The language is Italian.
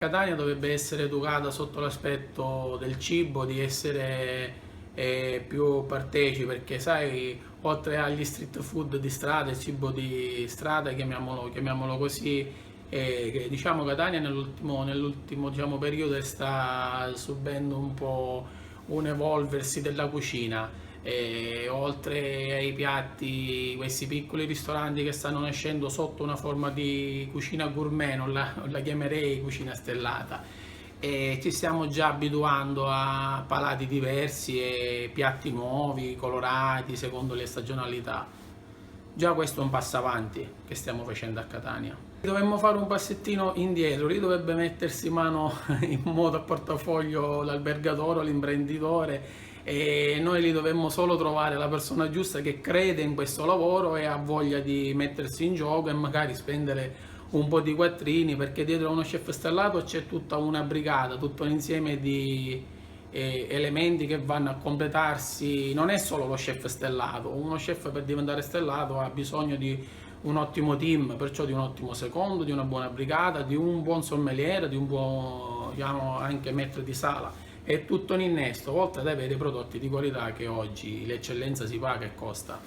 Catania dovrebbe essere educata sotto l'aspetto del cibo, di essere più partecipi, perché sai, oltre agli street food di strada, il cibo di strada, chiamiamolo così, che, diciamo Catania nell'ultimo diciamo, periodo sta subendo un po' un evolversi della cucina. Oltre ai piatti, questi piccoli ristoranti che stanno nascendo sotto una forma di cucina gourmet, non la chiamerei cucina stellata, e ci stiamo già abituando a palati diversi e piatti nuovi, colorati secondo le stagionalità. Già questo è un passo avanti che stiamo facendo a Catania. Dovremmo fare un passettino indietro, lì dovrebbe mettersi mano in modo a portafoglio l'albergatore o l'imprenditore, e noi lì dovremmo solo trovare la persona giusta che crede in questo lavoro e ha voglia di mettersi in gioco e magari spendere un po' di quattrini, perché dietro a uno chef stellato c'è tutta una brigata, tutto un insieme di elementi che vanno a completarsi. Non è solo lo chef stellato, uno chef per diventare stellato ha bisogno di un ottimo team, perciò di un ottimo secondo, di una buona brigata, di un buon sommeliere, di un buon, diciamo, anche maître di sala. È tutto un innesto, oltre ad avere prodotti di qualità che oggi l'eccellenza si paga e costa.